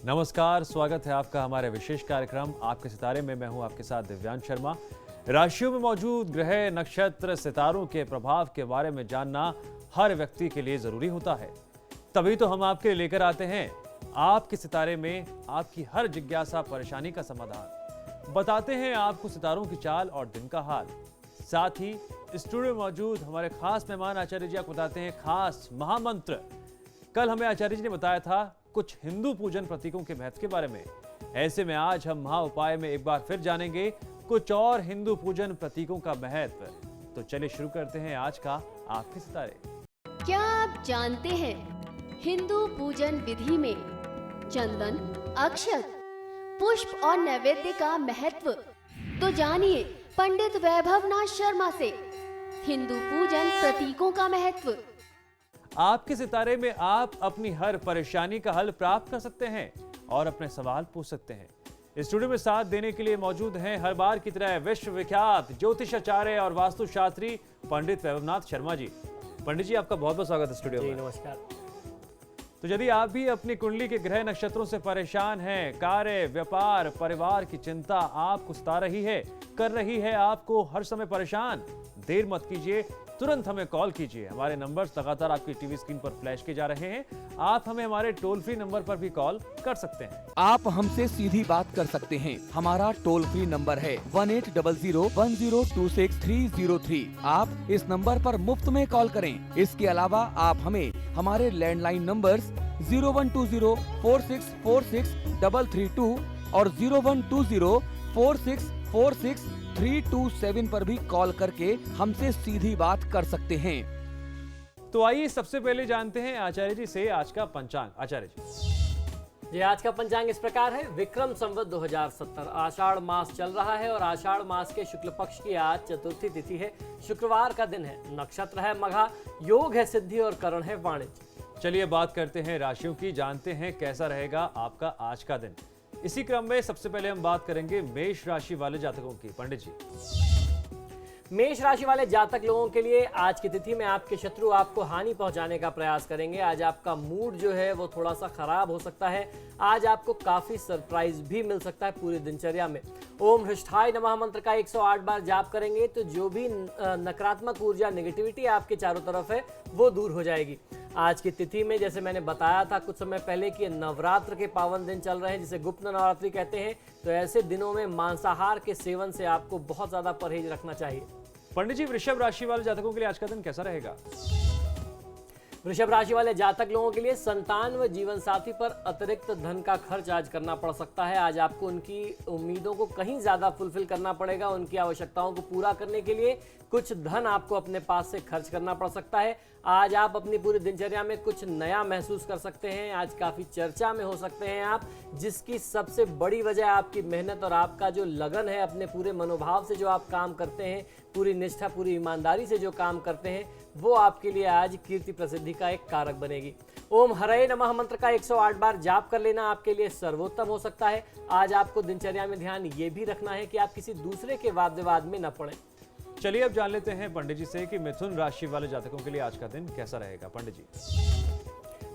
नमस्कार, स्वागत है आपका हमारे विशेष कार्यक्रम आपके सितारे में। मैं हूं आपके साथ दिव्यांश शर्मा। राशियों में मौजूद ग्रह, नक्षत्र, सितारों के प्रभाव के बारे में जानना हर व्यक्ति के लिए जरूरी होता है। तभी तो हम आपके लिए लेकर आते हैं आपके सितारे में आपकी हर जिज्ञासा, परेशानी का समाधान। बताते हैं आपको सितारों की चाल और दिन का हाल। साथ ही स्टूडियो में मौजूद हमारे खास मेहमान आचार्य जी आपको बताते हैं खास महामंत्र। कल हमें आचार्य जी ने बताया था कुछ हिंदू पूजन प्रतीकों के महत्व के बारे में। ऐसे में आज हम महा उपाय में एक बार फिर जानेंगे कुछ और हिंदू पूजन प्रतीकों का महत्व। तो चलिए शुरू करते हैं आज का आपके सितारे। क्या आप जानते हैं हिंदू पूजन विधि में चंदन, अक्षत, पुष्प और नैवेद्य का महत्व? तो जानिए पंडित वैभवनाथ शर्मा से हिंदू पूजन प्रतीकों का महत्व। आपके सितारे में आप अपनी हर परेशानी का हल प्राप्त कर सकते हैं और अपने सवाल पूछ सकते हैं। स्टूडियो में साथ देने के लिए मौजूद हैं हर बार की तरह विश्वविख्यात ज्योतिषाचार्य और वास्तुशास्त्री पंडित वैभवनाथ शर्मा जी। पंडित जी, आपका बहुत बहुत स्वागत है स्टूडियो में। नमस्कार। तो यदि आप भी अपनी कुंडली के ग्रह नक्षत्रों से परेशान हैं, कार्य, व्यापार, परिवार की चिंता आपको सता रही है, कर रही है आपको हर समय परेशान, देर मत कीजिए, तुरंत हमें कॉल कीजिए। हमारे नंबर्स लगातार आपकी टीवी स्क्रीन पर फ्लैश किए जा रहे हैं। आप हमें हमारे टोल फ्री नंबर पर भी कॉल कर सकते हैं। आप हमसे सीधी बात कर सकते हैं। हमारा टोल फ्री नंबर है 18001026 आप इस नंबर पर मुफ्त में कॉल करें। इसके अलावा आप हमें हमारे लैंडलाइन नंबर्स 012046463332 और 012046463327 पर भी कॉल करके हमसे सीधी बात कर सकते हैं। तो आइए सबसे पहले जानते हैं आचार्य जी से आज का पंचांग। आचार्य जी, ये आज का पंचांग इस प्रकार है। विक्रम संवत 2070 आषाढ़ मास चल रहा है और आषाढ़ मास के शुक्ल पक्ष की आज चतुर्थी तिथि है। शुक्रवार का दिन है। नक्षत्र है मघा, योग है सिद्धि और करण है वाणिज्य। चलिए बात करते हैं राशियों की, जानते हैं कैसा रहेगा आपका आज का दिन। इसी क्रम में सबसे पहले हम बात करेंगे मेष राशि वाले जातकों की। पंडित जी, मेष राशि वाले जातक लोगों के लिए आज की तिथि में आपके शत्रु आपको हानि पहुंचाने का प्रयास करेंगे। आज आपका मूड जो है वो थोड़ा सा खराब हो सकता है। आज आपको काफी सरप्राइज भी मिल सकता है पूरी दिनचर्या में। ओम हृष्ठाय नमः मंत्र का 108 बार जाप करेंगे तो जो भी नकारात्मक ऊर्जा, नेगेटिविटी आपके चारों तरफ है वो दूर हो जाएगी। आज की तिथि में जैसे मैंने बताया था कुछ समय पहले कि नवरात्र के पावन दिन चल रहे हैं जिसे गुप्त नवरात्रि कहते हैं, तो ऐसे दिनों में मांसाहार के सेवन से आपको बहुत ज्यादा परहेज रखना चाहिए। पंडित जी, वृषभ राशि वाले जातकों के लिए आज का दिन कैसा रहेगा? वृषभ राशि वाले जातक लोगों के लिए संतान व जीवन साथी पर अतिरिक्त धन का खर्च आज करना पड़ सकता है। आज आपको उनकी उम्मीदों को कहीं ज्यादा फुलफिल करना पड़ेगा। उनकी आवश्यकताओं को पूरा करने के लिए कुछ धन आपको अपने पास से खर्च करना पड़ सकता है। आज आप अपनी पूरी दिनचर्या में कुछ नया महसूस कर सकते हैं। आज काफी चर्चा में हो सकते हैं आप, जिसकी सबसे बड़ी वजह आपकी मेहनत और आपका जो लगन है, अपने पूरे मनोभाव से जो आप काम करते हैं, पूरी निष्ठा, पूरी ईमानदारी से जो काम करते हैं, वो आपके लिए आज कीर्ति प्रसिद्धि का एक कारक बनेगी। ओम हरे नमः मंत्र का 108 बार जाप कर लेना आपके लिए सर्वोत्तम हो सकता है। आज आपको दिनचर्या में ध्यान ये भी रखना है कि आप किसी दूसरे के वाद विवाद में न पड़े। चलिए अब जान लेते हैं पंडित जी से कि मिथुन राशि वाले जातकों के लिए आज का दिन कैसा रहेगा। पंडित जी,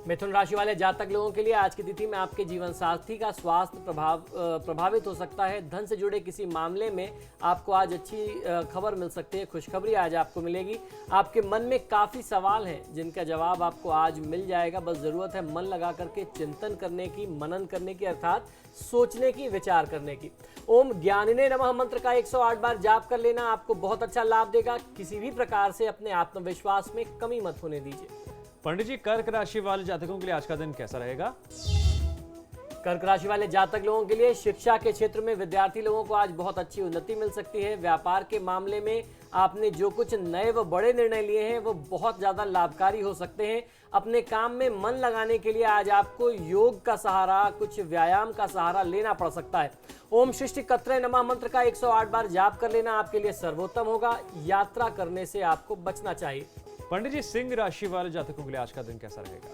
मिथुन राशि वाले जातक लोगों के लिए आज की तिथि में आपके जीवन साथी का स्वास्थ्य प्रभावित हो सकता है। धन से जुड़े किसी मामले में आपको आज अच्छी खबर मिल सकती है, खुशखबरी आज आपको मिलेगी। आपके मन में काफ़ी सवाल हैं जिनका जवाब आपको आज मिल जाएगा। बस ज़रूरत है मन लगा करके चिंतन करने की, मनन करने की, अर्थात सोचने की, विचार करने की। ओम ज्ञानिने नमः मंत्र का 108 बार जाप कर लेना आपको बहुत अच्छा लाभ देगा। किसी भी प्रकार से अपने आत्मविश्वास में कमी मत होने दीजिए। पंडित जी, कर्क राशि वाले जातकों के लिए आज का दिन कैसा रहेगा? कर्क राशि वाले जातक लोगों के लिए शिक्षा के क्षेत्र में विद्यार्थी लोगों को आज बहुत अच्छी उन्नति मिल सकती है। व्यापार के मामले में आपने जो कुछ नए व बड़े निर्णय लिए हैं वो बहुत ज़्यादा लाभकारी हो सकते हैं। अपने काम में मन लगाने के लिए आज आपको योग का सहारा, कुछ व्यायाम का सहारा लेना पड़ सकता है। ओम सृष्टि कत्रे नमः मंत्र का 108 बार जाप कर लेना आपके लिए सर्वोत्तम होगा। यात्रा करने से आपको बचना चाहिए। पंडित जी, सिंह राशि वाले जातकों के लिए आज का दिन कैसा रहेगा?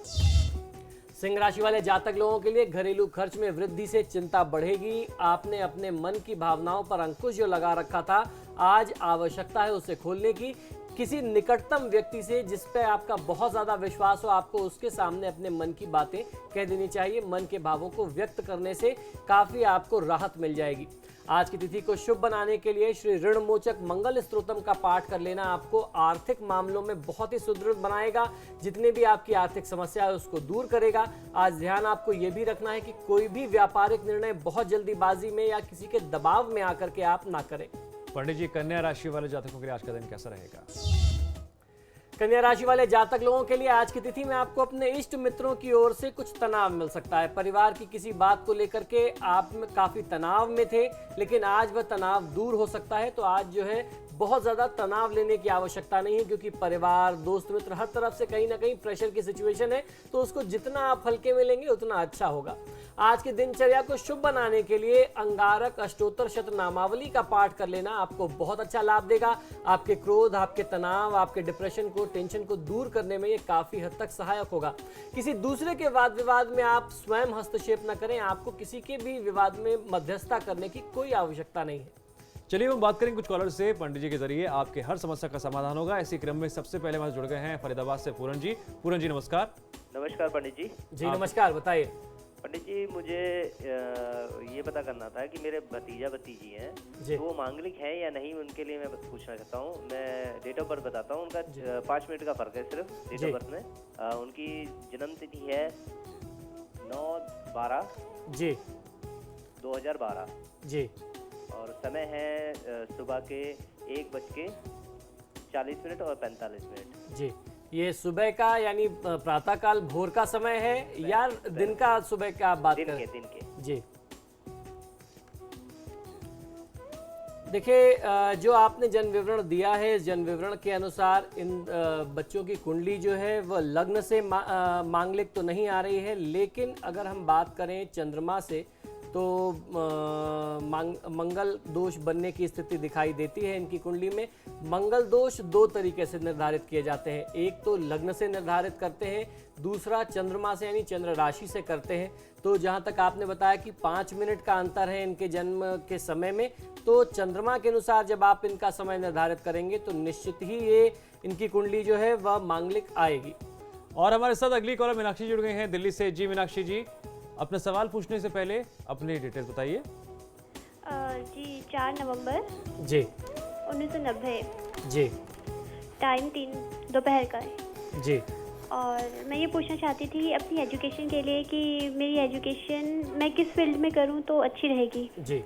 सिंह राशि वाले जातक लोगों के लिए घरेलू खर्च में वृद्धि से चिंता बढ़ेगी। आपने अपने मन की भावनाओं पर अंकुश जो लगा रखा था, आज आवश्यकता है उसे खोलने की। किसी निकटतम व्यक्ति से जिस पे आपका बहुत ज़्यादा विश्वास हो, आपको उसके सामने अपने मन की बातें कह देनी चाहिए। मन के भावों को व्यक्त करने से काफ़ी आपको राहत मिल जाएगी। आज की तिथि को शुभ बनाने के लिए श्री ऋणमोचक मंगल स्तोत्रम का पाठ कर लेना आपको आर्थिक मामलों में बहुत ही सुदृढ़ बनाएगा। जितने भी आपकी आर्थिक समस्या है उसको दूर करेगा। आज ध्यान आपको ये भी रखना है कि कोई भी व्यापारिक निर्णय बहुत जल्दीबाजी में या किसी के दबाव में आकर के आप ना करें। पंडित जी, कन्या राशि वाले जातकों के लिए आज का दिन कैसा रहेगा? कन्या राशि वाले जातक लोगों के लिए आज की तिथि में आपको अपने इष्ट मित्रों की ओर से कुछ तनाव मिल सकता है। परिवार की किसी बात को लेकर के आप में काफी तनाव में थे, लेकिन आज वह तनाव दूर हो सकता है। तो आज जो है बहुत ज़्यादा तनाव लेने की आवश्यकता नहीं है, क्योंकि परिवार, दोस्त मित्र हर तरफ से कहीं ना कहीं प्रेशर की सिचुएशन है। तो उसको जितना आप हल्के में लेंगे उतना अच्छा होगा। आज की दिनचर्या को शुभ बनाने के लिए अंगारक अष्टोत्तर शतनामावली का पाठ कर लेना आपको बहुत अच्छा लाभ देगा। आपके क्रोध, आपके तनाव, आपके डिप्रेशन को, टेंशन को दूर करने में ये काफ़ी हद तक सहायक होगा। किसी दूसरे के वाद विवाद में आप स्वयं हस्तक्षेप न करें। आपको किसी के भी विवाद में मध्यस्थता करने की कोई आवश्यकता नहीं है। चलिए हम बात करेंगे कुछ कॉलर से। पंडित जी के जरिए आपके हर समस्या का समाधान होगा। इसी क्रम में सबसे पहले हमारे जुड़ गए हैं फरीदाबाद से पूरन जी। पूरन जी नमस्कार। नमस्कार पंडित जी। जी नमस्कार, बताइए। पंडित जी, मुझे ये पता करना था कि मेरे भतीजा भतीजी हैं, तो वो मांगलिक हैं या नहीं, उनके लिए मैं पूछना चाहता हूँ। मैं डेट ऑफ बर्थ बताता हूँ उनका। 5 मिनट का फर्क है सिर्फ डेट ऑफ बर्थ में। उनकी जन्म तिथि है 9/12 जी 2012 जी, और समय है सुबह के 1:40 और 45 मिनट। जी, ये सुबह का यानी प्रातः काल भोर का समय है या दिन का सुबह का आप बात करें? दिन के जी, देखिए, जो आपने जन्म विवरण दिया है, इस जन्म विवरण के अनुसार इन बच्चों की कुंडली जो है वह लग्न से मांगलिक तो नहीं आ रही है, लेकिन अगर हम बात करें चंद्रमा से तो मंगल दोष बनने की स्थिति दिखाई देती है इनकी कुंडली में। मंगल दोष 2 तरीके से निर्धारित किए जाते हैं। एक तो लग्न से निर्धारित करते हैं, दूसरा चंद्रमा से यानी चंद्र राशि से करते हैं। तो जहां तक आपने बताया कि 5 मिनट का अंतर है इनके जन्म के समय में, तो चंद्रमा के अनुसार जब आप इनका समय निर्धारित करेंगे तो निश्चित ही ये इनकी कुंडली जो है वह मांगलिक आएगी। और हमारे साथ अगली कॉलर मीनाक्षी जुड़ गई हैं दिल्ली से। जी मीनाक्षी जी, अपना सवाल पूछने से पहले अपनी डिटेल्स बताइए। जी 4 नवंबर जी 1990 जी टाइम 3 दोपहर का है जी। और मैं ये पूछना चाहती थी अपनी एजुकेशन के लिए कि मेरी एजुकेशन मैं किस फील्ड में करूं तो अच्छी रहेगी। जी,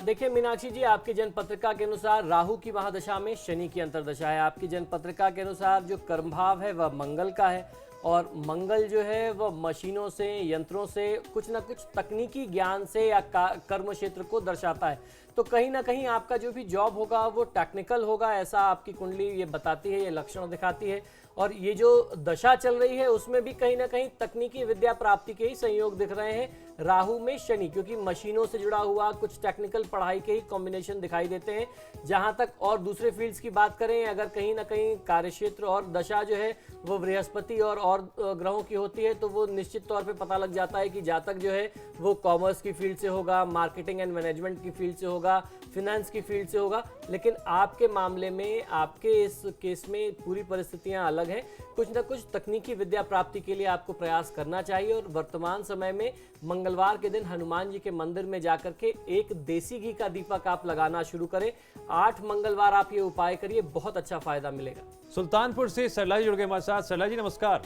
देखिए मीनाक्षी जी, आपकी जन्म पत्रिका के अनुसार राहु की महादशा में शनि की अंतर्दशा है। आपकी जन्म पत्रिका के अनुसार जो कर्म भाव है वह मंगल का है, और मंगल जो है वह मशीनों से, यंत्रों से, कुछ ना कुछ तकनीकी ज्ञान से या कर्म क्षेत्र को दर्शाता है। तो कहीं ना कहीं आपका जो भी जॉब होगा वो टेक्निकल होगा, ऐसा आपकी कुंडली ये बताती है, ये लक्षण दिखाती है। और ये जो दशा चल रही है उसमें भी कहीं ना कहीं तकनीकी विद्या प्राप्ति के ही संयोग दिख रहे हैं राहु में शनि, क्योंकि मशीनों से जुड़ा हुआ कुछ टेक्निकल पढ़ाई के ही कॉम्बिनेशन दिखाई देते हैं। जहां तक और दूसरे फील्ड्स की बात करें, अगर कहीं ना कहीं कार्यक्षेत्र और दशा जो है वो बृहस्पति और ग्रहों की होती है, तो वो निश्चित तौर पे पता लग जाता है कि जातक जो है वो कॉमर्स की फील्ड से होगा, मार्केटिंग एंड मैनेजमेंट की फील्ड से होगा, फिनेंस की फील्ड से होगा। लेकिन आपके मामले में, आपके इस केस में पूरी परिस्थितियां अलग हैं। कुछ ना कुछ तकनीकी विद्या प्राप्ति के लिए आपको प्रयास करना चाहिए। और वर्तमान समय में मंगलवार के दिन हनुमान जी के मंदिर में जाकर के एक देसी घी का दीपक आप लगाना शुरू करें। 8 मंगलवार आप ये उपाय करिए, बहुत अच्छा फायदा मिलेगा। सुल्तानपुर से सरला जी जुड़ गए हमारे साथ। सरला जी नमस्कार।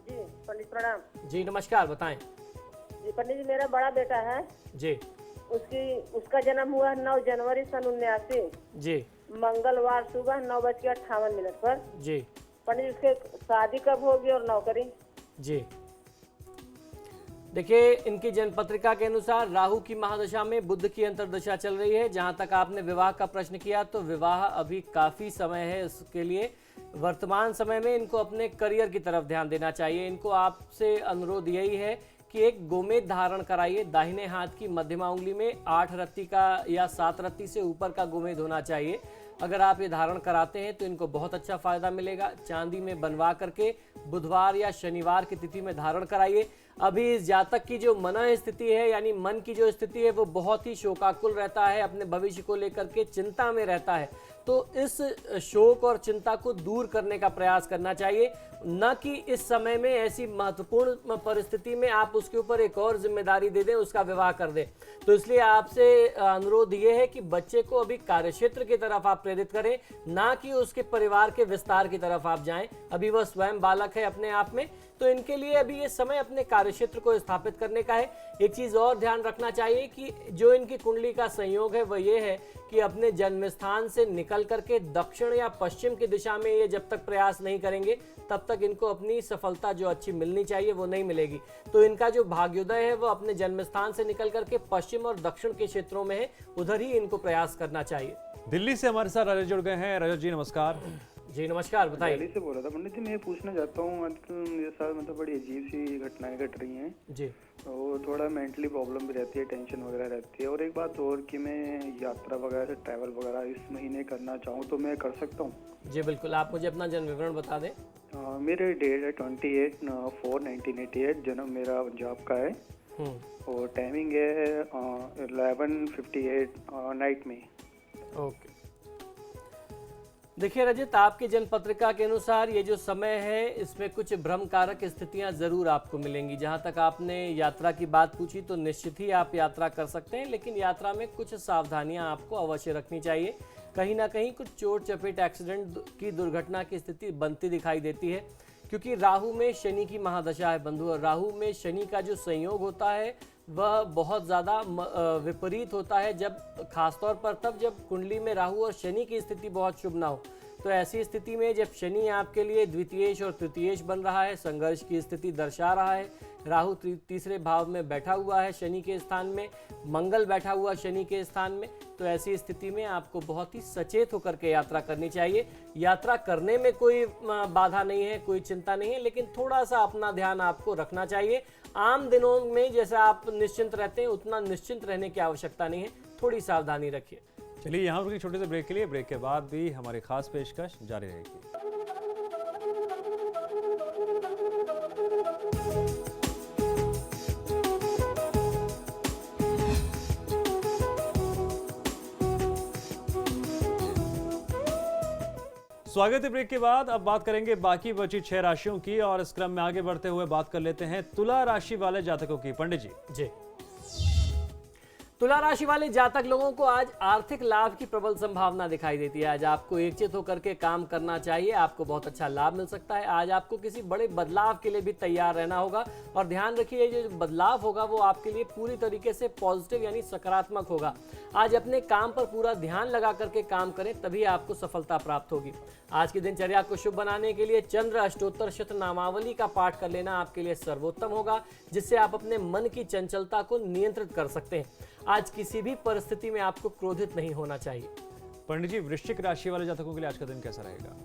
जी पंडित प्रणाम। जी नमस्कार, बताएं। जी पंडित जी, मेरा बड़ा बेटा है जी उसका जन्म हुआ 9 जनवरी सन 1979 जी मंगलवार सुबह 9:58 पर। जी पंडित जी, उसके शादी कब होगी और नौकरी? जी, देखिए, इनकी जन्म पत्रिका के अनुसार राहु की महादशा में बुध की अंतर्दशा चल रही है। जहां तक आपने विवाह का प्रश्न किया, तो विवाह अभी काफी समय है इसके लिए। वर्तमान समय में इनको अपने करियर की तरफ ध्यान देना चाहिए। इनको आपसे अनुरोध यही है कि एक गोमेद धारण कराइए। दाहिने हाथ की मध्यमा उंगली में 8 रत्ती का या 7 रत्ती से ऊपर का गोमेद होना चाहिए। अगर आप ये धारण कराते हैं तो इनको बहुत अच्छा फायदा मिलेगा। चांदी में बनवा करके बुधवार या शनिवार की तिथि में धारण कराइए। अभी इस जातक की जो मन स्थिति है, यानी मन की जो स्थिति है, वो बहुत ही शोकाकुल रहता है, अपने भविष्य को लेकर के चिंता में रहता है। तो इस शोक और चिंता को दूर करने का प्रयास करना चाहिए, न कि इस समय में ऐसी महत्वपूर्ण परिस्थिति में आप उसके ऊपर एक और जिम्मेदारी दे दें, उसका विवाह कर दें। तो इसलिए आपसे अनुरोध ये है कि बच्चे को अभी कार्यक्षेत्र की तरफ आप प्रेरित करें, ना कि उसके परिवार के विस्तार की तरफ आप जाएं। अभी वह स्वयं बालक है अपने आप में, तो इनके लिए अभी ये समय अपने कार्यक्षेत्र को स्थापित करने का है। एक चीज और ध्यान रखना चाहिए कि जो इनकी कुंडली का संयोग है वह ये है कि अपने जन्म स्थान से निकल करके दक्षिण या पश्चिम की दिशा में ये जब तक प्रयास नहीं करेंगे तब तक इनको अपनी सफलता जो अच्छी मिलनी चाहिए वो नहीं मिलेगी। तो इनका जो भाग्योदय है वो अपने जन्म स्थान से निकल करके पश्चिम और दक्षिण के क्षेत्रों में है, उधर ही इनको प्रयास करना चाहिए। दिल्ली से हमारे साथ रजत जुड़ गए हैं। रजत जी नमस्कार। जी नमस्कार, बताइए। दिल्ली से बोला था पंडित जी, मैं ये पूछना चाहता हूँ आजकल मेरे साथ मतलब बड़ी अजीब सी घटनाएं घट रही हैं जी। और थोड़ा मेंटली प्रॉब्लम भी रहती है, टेंशन वगैरह रहती है। और एक बात और कि मैं यात्रा वगैरह से ट्रैवल वगैरह इस महीने करना चाहूँ तो मैं कर सकता हूँ? जी बिल्कुल, आप मुझे अपना जन्म विवरण बता दें। मेरे डेट है 28/4/1988, जन्म मेरा पंजाब का है और टाइमिंग है 11:58 नाइट में। ओके, देखिए रजत, आपकी जन्म पत्रिका के अनुसार ये जो समय है इसमें कुछ भ्रमकारक स्थितियां जरूर आपको मिलेंगी। जहां तक आपने यात्रा की बात पूछी तो निश्चित ही आप यात्रा कर सकते हैं, लेकिन यात्रा में कुछ सावधानियां आपको अवश्य रखनी चाहिए। कहीं ना कहीं कुछ चोट चपेट एक्सीडेंट की दुर्घटना की स्थिति बनती दिखाई देती है, क्योंकि राहु में शनि की महादशा है बंधु, और राहु में शनि का जो संयोग होता है वह बहुत ज़्यादा विपरीत होता है, जब खासतौर पर तब जब कुंडली में राहु और शनि की स्थिति बहुत शुभ ना हो। तो ऐसी स्थिति में जब शनि आपके लिए द्वितीयेश और तृतीयेश बन रहा है, संघर्ष की स्थिति दर्शा रहा है, राहु तीसरे भाव में बैठा हुआ है शनि के स्थान में, मंगल बैठा हुआ शनि के स्थान में, तो ऐसी स्थिति में आपको बहुत ही सचेत होकर के यात्रा करनी चाहिए। यात्रा करने में कोई बाधा नहीं है, कोई चिंता नहीं है, लेकिन थोड़ा सा अपना ध्यान आपको रखना चाहिए। आम दिनों में जैसा आप निश्चिंत रहते हैं उतना निश्चिंत रहने की आवश्यकता नहीं है, थोड़ी सावधानी रखिए। चलिए यहाँ रुकिए छोटे से ब्रेक के लिए। ब्रेक के बाद भी हमारी खास पेशकश जारी रहेगी। स्वागत है ब्रेक के बाद। अब बात करेंगे बाकी बची 6 राशियों की, और इस क्रम में आगे बढ़ते हुए बात कर लेते हैं तुला राशि वाले जातकों की। पंडित जी। तुला राशि वाले जातक लोगों को आज आर्थिक लाभ की प्रबल संभावना दिखाई देती है। आज आपको एकचित होकर के काम करना चाहिए, आपको बहुत अच्छा लाभ मिल सकता है। आज आपको किसी बड़े बदलाव के लिए भी तैयार रहना होगा, और ध्यान रखिए जो बदलाव होगा वो आपके लिए पूरी तरीके से पॉजिटिव यानी सकारात्मक होगा। आज अपने काम पर पूरा ध्यान लगा करके काम करें, तभी आपको सफलता प्राप्त होगी। आज की दिनचर्या को शुभ बनाने के लिए चंद्र अष्टोत्तर शतनामावली का पाठ कर लेना आपके लिए सर्वोत्तम होगा, जिससे आप अपने मन की चंचलता को नियंत्रित कर सकते हैं। आज किसी भी परिस्थिति में आपको क्रोधित नहीं होना चाहिए। पंडित जी, वृश्चिक राशि वाले जातकों के लिए आज का दिन कैसा रहेगा?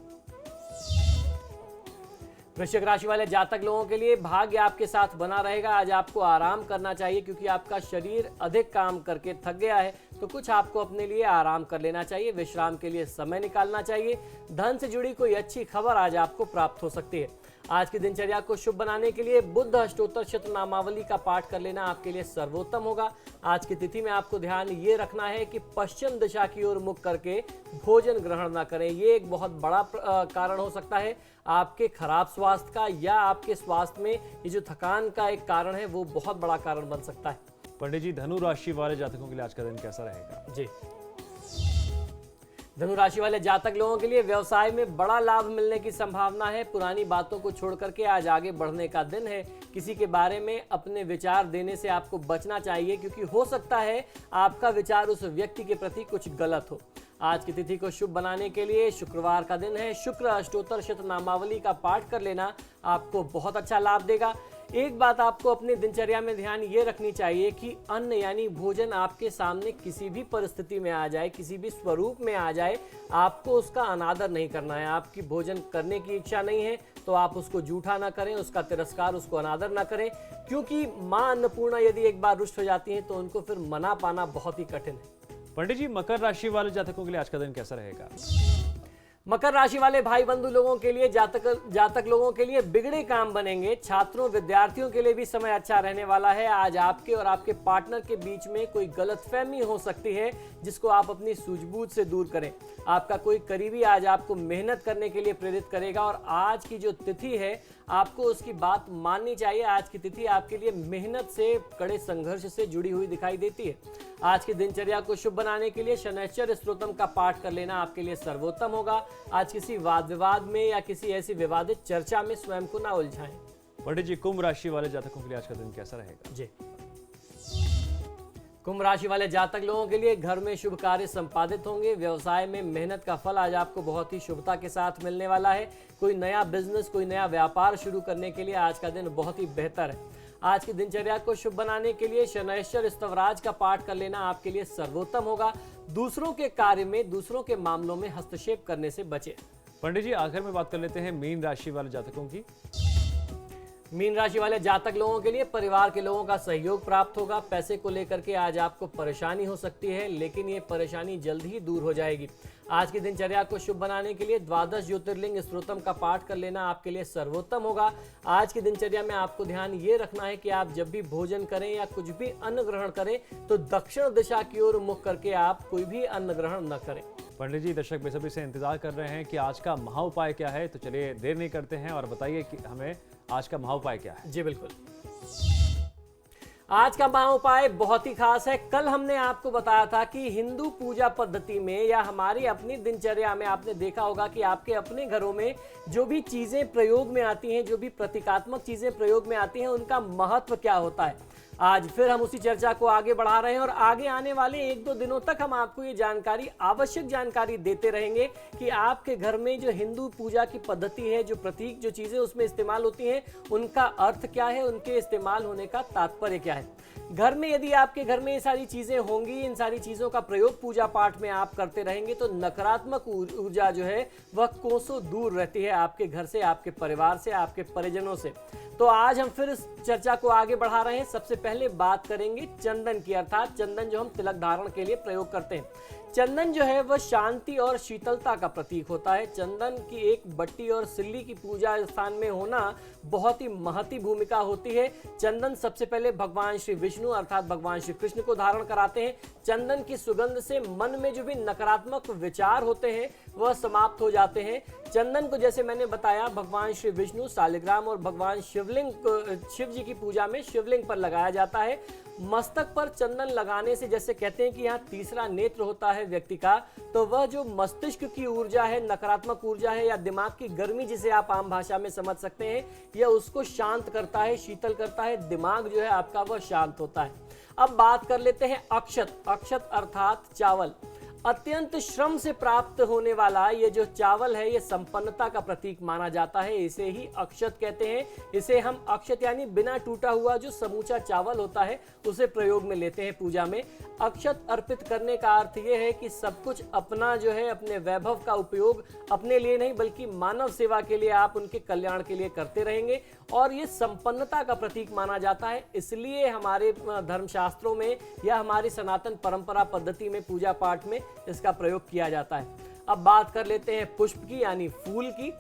वृश्चिक राशि वाले जातक लोगों के लिए भाग्य आपके साथ बना रहेगा। आज आपको आराम करना चाहिए, क्योंकि आपका शरीर अधिक काम करके थक गया है, तो कुछ आपको अपने लिए आराम कर लेना चाहिए, विश्राम के लिए समय निकालना चाहिए। धन से जुड़ी कोई अच्छी खबर आज आपको प्राप्त हो सकती है। आज की दिनचर्या को शुभ बनाने के लिए बुद्ध अष्टोत्तर शतनामावली का पाठ कर लेना आपके लिए सर्वोत्तम होगा। आज की तिथि में आपको ध्यान ये रखना है कि पश्चिम दिशा की ओर मुख करके भोजन ग्रहण न करें। ये एक बहुत बड़ा कारण हो सकता है आपके खराब स्वास्थ्य का, या आपके स्वास्थ्य में ये जो थकान का एक कारण है वो बहुत बड़ा कारण बन सकता है। पंडित जी, धनु राशि वाले जातकों के लिए आज का दिन कैसा रहेगा? जी, धनु राशि वाले जातक लोगों के लिए व्यवसाय में बड़ा लाभ मिलने की संभावना है। पुरानी बातों को छोड़ करके आज आगे बढ़ने का दिन है। किसी के बारे में अपने विचार देने से आपको बचना चाहिए, क्योंकि हो सकता है आपका विचार उस व्यक्ति के प्रति कुछ गलत हो। आज की तिथि को शुभ बनाने के लिए शुक्रवार का दिन है। शुक्र अष्टोत्तर शतनामावली का पाठ कर लेना आपको बहुत अच्छा लाभ देगा। एक बात आपको अपनी दिनचर्या में ध्यान ये रखनी चाहिए कि अन्न यानी भोजन आपके सामने किसी भी परिस्थिति में आ जाए, किसी भी स्वरूप में आ जाए, आपको उसका अनादर नहीं करना है। आपकी भोजन करने की इच्छा नहीं है तो आप उसको जूठा ना करें, उसका तिरस्कार, उसको अनादर ना करें, क्योंकि माँ अन्नपूर्णा यदि एक बार रुष्ट हो जाती है तो उनको फिर मना पाना बहुत ही कठिन है। पंडित जी, मकर राशि वाले जातकों के लिए आज का दिन कैसा रहेगा? मकर राशि वाले भाई बंधु लोगों के लिए जातक लोगों के लिए बिगड़े काम बनेंगे। छात्रों विद्यार्थियों के लिए भी समय अच्छा रहने वाला है। आज आपके और आपके पार्टनर के बीच में कोई गलतफहमी हो सकती है जिसको आप अपनी सूझबूझ से दूर करें। आपका कोई करीबी आज आपको मेहनत करने के लिए प्रेरित करेगा और आज की जो तिथि है आपको उसकी बात माननी चाहिए। आज की तिथि आपके लिए मेहनत से, कड़े संघर्ष से जुड़ी हुई दिखाई देती है। आज की दिनचर्या को शुभ बनाने के लिए शनैश्चर स्तोत्रम का पाठ कर लेना आपके लिए सर्वोत्तम होगा। आज किसी वाद विवाद में या किसी ऐसी विवादित चर्चा में स्वयं को ना उलझाएं। पंडित जी, कुंभ राशि वाले जातकों के लिए आज का दिन कैसा रहेगा? जी, कुंभ राशि वाले जातक लोगों के लिए घर में शुभ कार्य संपादित होंगे। व्यवसाय में मेहनत का फल आज आपको बहुत ही शुभता के साथ मिलने वाला है। कोई नया बिजनेस, कोई नया व्यापार शुरू करने के लिए आज का दिन बहुत ही बेहतर है। आज की दिनचर्या को शुभ बनाने के लिए शनैश्चर स्तवराज का पाठ कर लेना आपके लिए सर्वोत्तम होगा। दूसरों के कार्य में, दूसरों के मामलों में हस्तक्षेप करने से बचें। पंडित जी, आखिर में बात कर लेते हैं मीन राशि वाले जातकों की। मीन राशि वाले जातक लोगों के लिए परिवार के लोगों का सहयोग प्राप्त होगा। पैसे को लेकर के आज आपको परेशानी हो सकती है, लेकिन ये परेशानी जल्द ही दूर हो जाएगी। आज की दिनचर्या को शुभ बनाने के लिए 12 ज्योतिर्लिंग स्तोत्रम का पाठ कर लेना आपके लिए सर्वोत्तम होगा। आज की दिनचर्या में आपको ध्यान ये रखना है कि आप जब भी भोजन करें या कुछ भी अन्न ग्रहण करें तो दक्षिण दिशा की ओर मुख करके आप कोई भी अन्न ग्रहण न करें। पंडित जी, दर्शक बेसब्री से इंतजार कर रहे हैं कि आज का महा उपाय क्या है, तो चलिए देर नहीं करते हैं और बताइए कि हमें आज का महा उपाय क्या है। जी बिल्कुल, आज का महा उपाय बहुत ही खास है। कल हमने आपको बताया था कि हिंदू पूजा पद्धति में या हमारी अपनी दिनचर्या में आपने देखा होगा कि आपके अपने घरों में जो भी चीजें प्रयोग में आती हैं, जो भी प्रतीकात्मक चीजें प्रयोग में आती हैं, उनका महत्व क्या होता है। आज फिर हम उसी चर्चा को आगे बढ़ा रहे हैं और आगे आने वाले 1-2 दिनों तक हम आपको ये जानकारी, आवश्यक जानकारी देते रहेंगे कि आपके घर में जो हिंदू पूजा की पद्धति है, जो प्रतीक, जो चीजें उसमें इस्तेमाल होती हैं, उनका अर्थ क्या है, उनके इस्तेमाल होने का तात्पर्य क्या है। घर में यदि आपके घर में ये सारी चीजें होंगी, इन सारी चीजों का प्रयोग पूजा पाठ में आप करते रहेंगे तो नकारात्मक ऊर्जा जो है वह कोसों दूर रहती है आपके घर से, आपके परिवार से, आपके परिजनों से। तो आज हम फिर इस चर्चा को आगे बढ़ा रहे हैं। सबसे पहले बात करेंगे चंदन की, अर्थात चंदन जो हम तिलक धारण के लिए प्रयोग करते हैं। चंदन जो है वह शांति और शीतलता का प्रतीक होता है। चंदन की एक बट्टी और सिल्ली की पूजा स्थान में होना बहुत ही महती भूमिका होती है। चंदन सबसे पहले भगवान श्री विष्णु अर्थात भगवान श्री कृष्ण को धारण कराते हैं। चंदन की सुगंध से मन में जो भी नकारात्मक विचार होते हैं वह समाप्त हो जाते हैं। चंदन को जैसे मैंने बताया भगवान श्री विष्णु, शालिग्राम और भगवान शिव जी की पूजा में शिवलिंग पर लगाया जाता है। मस्तक पर चंदन लगाने से, जैसे कहते हैं कि यहाँ तीसरा नेत्र होता है व्यक्ति का, तो वह जो मस्तिष्क की ऊर्जा है, नकारात्मक ऊर्जा है या दिमाग की गर्मी जिसे आप आम भाषा में समझ सकते हैं, यह उसको शांत करता है, शीतल करता है। दिमाग जो है आपका वह शांत होता है। अब बात कर लेते हैं अक्षत। अक्षत अर्थात चावल। अत्यंत श्रम से प्राप्त होने वाला ये जो चावल है ये संपन्नता का प्रतीक माना जाता है। इसे ही अक्षत कहते हैं। इसे हम अक्षत यानी बिना टूटा हुआ जो समूचा चावल होता है उसे प्रयोग में लेते हैं पूजा में। अक्षत अर्पित करने का अर्थ ये है कि सब कुछ अपना जो है, अपने वैभव का उपयोग अपने लिए नहीं बल्कि मानव सेवा के लिए, आप उनके कल्याण के लिए करते रहेंगे और ये संपन्नता का प्रतीक माना जाता है। इसलिए हमारे धर्मशास्त्रों में या हमारी सनातन परंपरा पद्धति में पूजा पाठ में इसका प्रयोग किया जाता है। अब बात कर लेते हैं पुष्प की यानी फूल की।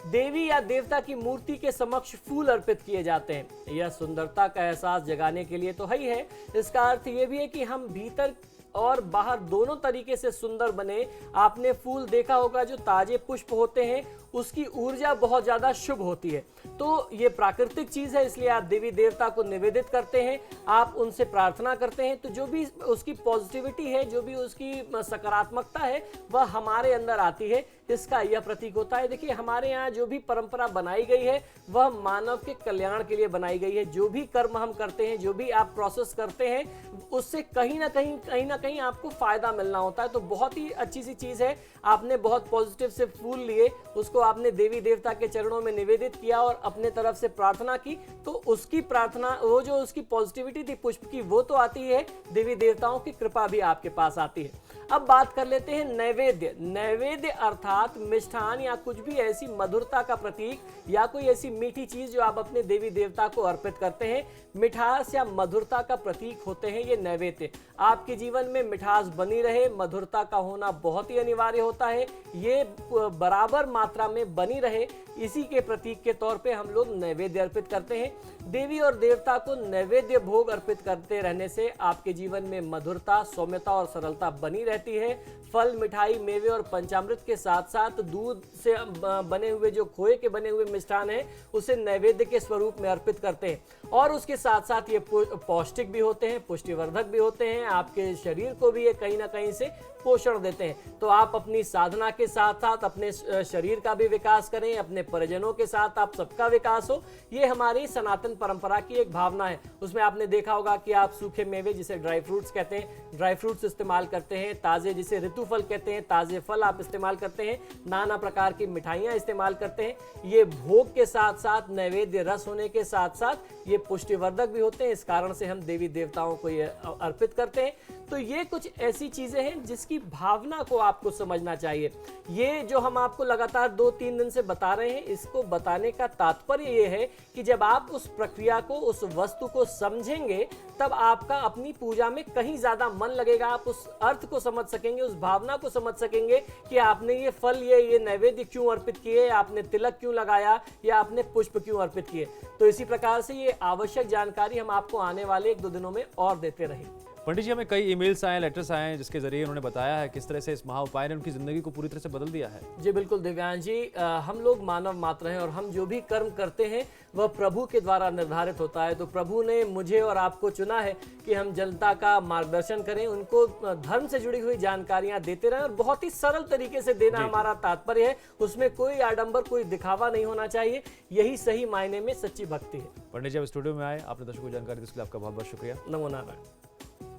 देवी या देवता की मूर्ति के समक्ष फूल अर्पित किए जाते हैं। यह सुंदरता का एहसास जगाने के लिए तो है ही है, इसका अर्थ यह भी है कि हम भीतर और बाहर दोनों तरीके से सुंदर बने। आपने फूल देखा होगा, जो ताजे पुष्प होते हैं उसकी ऊर्जा बहुत ज्यादा शुभ होती है। तो ये प्राकृतिक चीज है, इसलिए आप देवी देवता को निवेदित करते हैं, आप उनसे प्रार्थना करते हैं, तो जो भी उसकी पॉजिटिविटी है, जो भी उसकी सकारात्मकता है वह हमारे अंदर आती है। इसका यह प्रतीक होता है। देखिए, हमारे यहाँ जो भी परंपरा बनाई गई है वह मानव के कल्याण के लिए बनाई गई है। जो भी कर्म हम करते हैं, जो भी आप प्रोसेस करते हैं, उससे कहीं ना कहीं आपको फायदा मिलना होता है। तो बहुत ही अच्छी सी चीज है। आपने बहुत पॉजिटिव से फूल लिए, उसको आपने देवी देवता के चरणों में निवेदित किया और अपने तरफ से प्रार्थना की, तो उसकी प्रार्थना, वो जो उसकी पॉजिटिविटी थी पुष्प की, वो तो आती है, देवी देवताओं की कृपा भी आपके पास आती है। अब बात कर लेते हैं नैवेद्य। नैवेद्य अर्थात मिष्ठान या कुछ भी ऐसी मधुरता का प्रतीक या कोई ऐसी मीठी चीज जो आप अपने देवी देवता को अर्पित करते हैं। मिठास या मधुरता का प्रतीक होते हैं ये नैवेद्य। आपके जीवन में मिठास बनी रहे, मधुरता का होना बहुत ही अनिवार्य होता है, ये बराबर मात्रा में बनी रहे, इसी के प्रतीक के तौर पे हम लोग नैवेद्य अर्पित करते हैं। देवी और देवता को नैवेद्य भोग अर्पित करते रहने से आपके जीवन में मधुरता, सौम्यता और सरलता बनी रहती है। फल, मिठाई, मेवे और पंचामृत के साथ साथ दूध से बने हुए जो खोए के बने हुए मिष्ठान है उसे नैवेद्य के स्वरूप में अर्पित करते हैं। और उसके साथ साथ ये पौष्टिक भी होते हैं, पुष्टिवर्धक भी होते हैं, आपके शरीर को भी ये कहीं ना कहीं से पोषण देते हैं। तो आप अपनी साधना के साथ साथ अपने शरीर का भी विकास करें, अपने परिजनों के साथ आप सबका विकास हो, ये हमारी सनातन परंपरा की एक भावना है। उसमें आपने देखा होगा कि आप सूखे मेवे जिसे ड्राई फ्रूट्स कहते हैं, ड्राई फ्रूट्स इस्तेमाल करते हैं, ताजे जिसे ऋतु फल कहते हैं, ताजे फल आप इस्तेमाल करते हैं, नाना प्रकार की मिठाइयाँ इस्तेमाल करते हैं। ये भोग के साथ साथ नैवेद्य रस होने के साथ साथ ये पुष्टिवर्धक भी होते हैं, इस कारण से हम देवी देवताओं को ये अर्पित करते हैं। तो ये कुछ ऐसी चीजें हैं जिसकी भावना को आपको समझना चाहिए। ये जो हम आपको लगातार 2-3 दिन से बता रहे हैं, इसको बताने का तात्पर्य ये है कि जब आप उस प्रक्रिया को, उस वस्तु को समझेंगे तब आपका अपनी पूजा में कहीं ज्यादा मन लगेगा। आप उस अर्थ को समझ सकेंगे, उस भावना को समझ सकेंगे कि आपने ये फल, ये नैवेद्य क्यों अर्पित किए, आपने तिलक क्यों लगाया या आपने पुष्प क्यों अर्पित किए। तो इसी प्रकार से ये आवश्यक जानकारी हम आपको आने वाले 1-2 दिनों में और देते रहेंगे। पंडित जी, हमें कई ईमेल्स आए, लेटर्स आए हैं जिसके जरिए उन्होंने बताया है किस तरह से इस महा उपाय ने उनकी जिंदगी को पूरी तरह से बदल दिया है। जी बिल्कुल दिव्यांश जी, हम लोग मानव मात्र हैं और हम जो भी कर्म करते हैं वह प्रभु के द्वारा निर्धारित होता है। तो प्रभु ने मुझे और आपको चुना है कि हम जनता का मार्गदर्शन करें, उनको धर्म से जुड़ी हुई जानकारियां देते रहें और बहुत ही सरल तरीके से देना हमारा तात्पर्य है। उसमें कोई आडंबर, कोई दिखावा नहीं होना चाहिए। यही सही मायने में सच्ची भक्ति है। पंडित जी, अब स्टूडियो में आए, आपने दर्शकों को जानकारी दी, इसके लिए आपका बहुत बहुत शुक्रिया। नमो नारायण।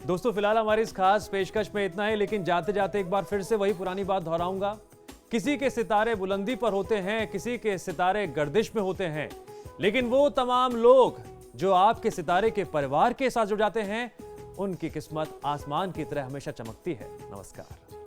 दोस्तों, फिलहाल हमारी इस खास पेशकश में इतना ही, लेकिन जाते जाते एक बार फिर से वही पुरानी बात दोहराऊंगा। किसी के सितारे बुलंदी पर होते हैं, किसी के सितारे गर्दिश में होते हैं, लेकिन वो तमाम लोग जो आपके सितारे के परिवार के साथ जुड़ जाते हैं, उनकी किस्मत आसमान की तरह हमेशा चमकती है। नमस्कार।